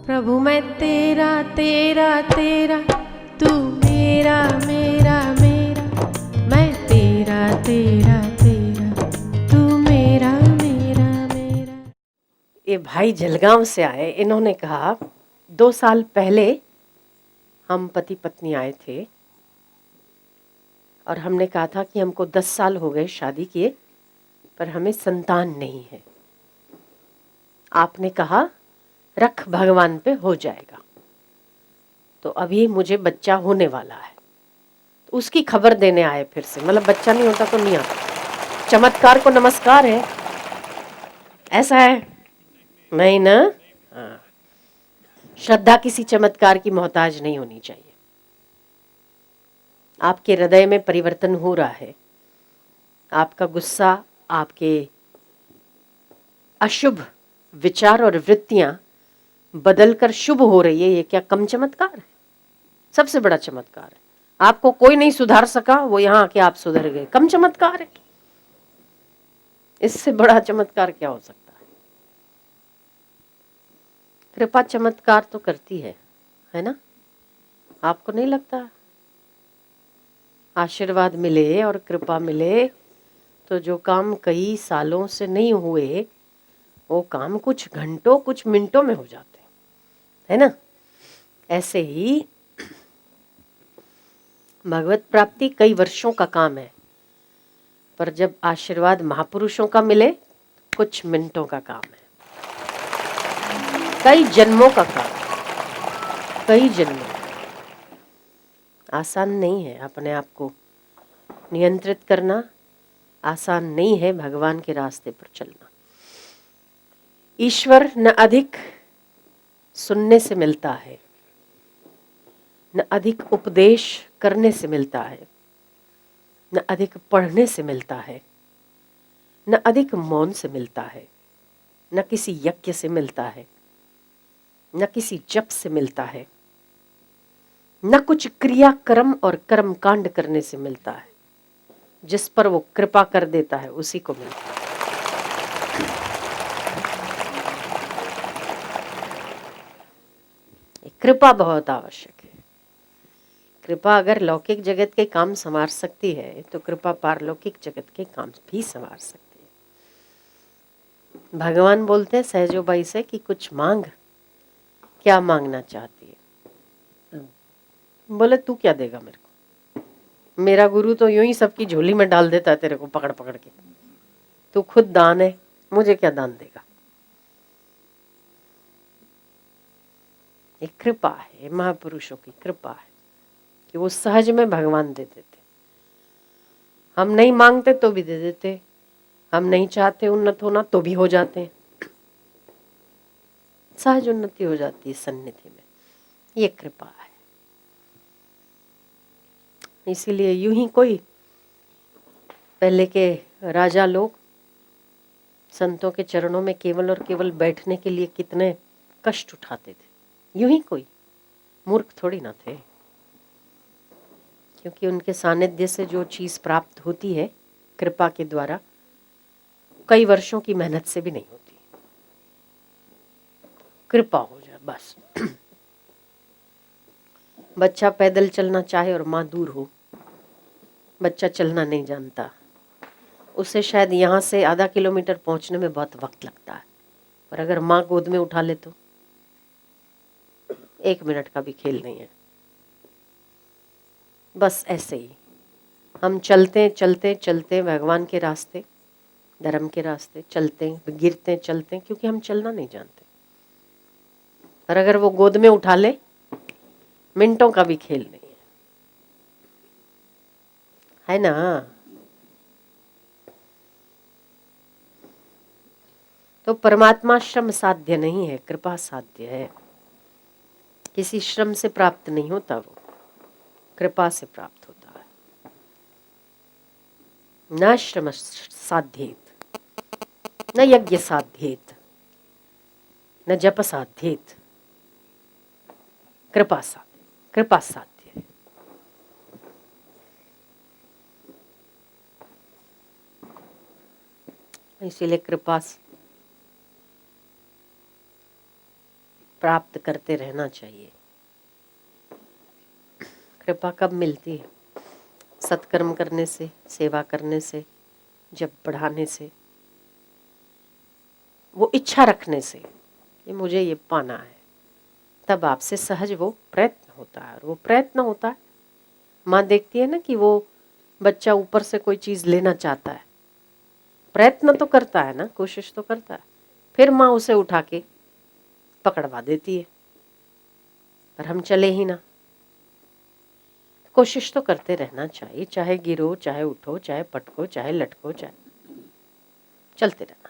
प्रभु मैं तेरा तेरा तेरा, तू मेरा मेरा मेरा, मैं तेरा तेरा तेरा, तू मेरा मेरा मेरा। ये भाई जलगांव से आए। इन्होंने कहा 2 साल पहले हम पति पत्नी आए थे और हमने कहा था कि हमको 10 साल हो गए शादी किए पर हमें संतान नहीं है। आपने कहा रख भगवान पे हो जाएगा। तो अभी मुझे बच्चा होने वाला है, तो उसकी खबर देने आए फिर से। मतलब बच्चा नहीं होता तो नहीं आता। चमत्कार को नमस्कार है, ऐसा है नहीं ना। हाँ, श्रद्धा किसी चमत्कार की मोहताज नहीं होनी चाहिए। आपके हृदय में परिवर्तन हो रहा है। आपका गुस्सा, आपके अशुभ विचार और वृत्तियां बदलकर शुभ हो रही है। ये क्या कम चमत्कार है? सबसे बड़ा चमत्कार है। आपको कोई नहीं सुधार सका, वो यहां आके आप सुधर गए, कम चमत्कार है। इससे बड़ा चमत्कार क्या हो सकता है? कृपा चमत्कार तो करती है ना? आपको नहीं लगता? आशीर्वाद मिले और कृपा मिले तो जो काम कई सालों से नहीं हुए वो काम कुछ घंटों कुछ मिनटों में हो जाते हैं, है ना? ऐसे ही भगवत प्राप्ति कई वर्षों का काम है, पर जब आशीर्वाद महापुरुषों का मिले कुछ मिनटों का काम है, कई जन्मों का काम, कई जन्मों। आसान नहीं है अपने आप को नियंत्रित करना, आसान नहीं है भगवान के रास्ते पर चलना। ईश्वर न अधिक सुनने से मिलता है, न अधिक उपदेश करने से मिलता है, न अधिक पढ़ने से मिलता है, न अधिक मौन से मिलता है, न किसी यज्ञ से मिलता है, न किसी जप से मिलता है, न कुछ क्रिया कर्म और कर्म कांड करने से मिलता है। जिस पर वो कृपा कर देता है उसी को मिलता है। कृपा बहुत आवश्यक है। कृपा अगर लौकिक जगत के काम संवार सकती है तो कृपा पारलौकिक जगत के काम भी संवार सकती है। भगवान बोलते हैं सहजोबाई से कि कुछ मांग। क्या मांगना चाहती है? बोले तू क्या देगा मेरे को? मेरा गुरु तो यूं ही सबकी झोली में डाल देता है तेरे को पकड़ पकड़ के। तू खुद दान है, मुझे क्या दान देगा? ये कृपा है, महापुरुषों की कृपा है कि वो सहज में भगवान दे देते। हम नहीं मांगते तो भी दे देते, हम नहीं चाहते उन्नत होना तो भी हो जाते, सहज उन्नति हो जाती है सन्निधि में। ये कृपा है। इसीलिए यूं ही कोई पहले के राजा लोग संतों के चरणों में केवल और केवल बैठने के लिए कितने कष्ट उठाते थे। यूं ही कोई मूर्ख थोड़ी ना थे, क्योंकि उनके सानिध्य से जो चीज प्राप्त होती है कृपा के द्वारा कई वर्षों की मेहनत से भी नहीं होती। कृपा हो जाए बस। बच्चा पैदल चलना चाहे और माँ दूर हो, बच्चा चलना नहीं जानता, उसे शायद यहाँ से आधा किलोमीटर पहुँचने में बहुत वक्त लगता है, पर अगर माँ गोद में उठा ले तो 1 मिनट का भी खेल नहीं है। बस ऐसे ही हम चलते चलते चलते भगवान के रास्ते, धर्म के रास्ते चलते, गिरते चलते, क्योंकि हम चलना नहीं जानते। पर अगर वो गोद में उठा ले, मिनटों का भी खेल नहीं है ना? तो परमात्मा श्रम साध्य नहीं है, कृपा साध्य है। किसी श्रम से प्राप्त नहीं होता, वो कृपा से प्राप्त होता है। न श्रम साध्येत, न यज्ञ साध्येत, न जप साध्येत, कृपा साध्य, कृपा साध्य है। इसीलिए कृपा प्राप्त करते रहना चाहिए। कृपा कब मिलती है? सत्कर्म करने से, सेवा करने से, जप बढ़ाने से, वो इच्छा रखने से कि मुझे ये पाना है, तब आपसे सहज वो प्रयत्न होता है। और वो प्रयत्न होता है, माँ देखती है ना कि वो बच्चा ऊपर से कोई चीज़ लेना चाहता है, प्रयत्न तो करता है ना, कोशिश तो करता है, फिर माँ उसे उठा के पकड़वा देती है, पर हम चले ही ना। कोशिश तो करते रहना चाहिए, चाहे गिरो, चाहे उठो, चाहे पटको, चाहे लटको, चाहे चलते रहना।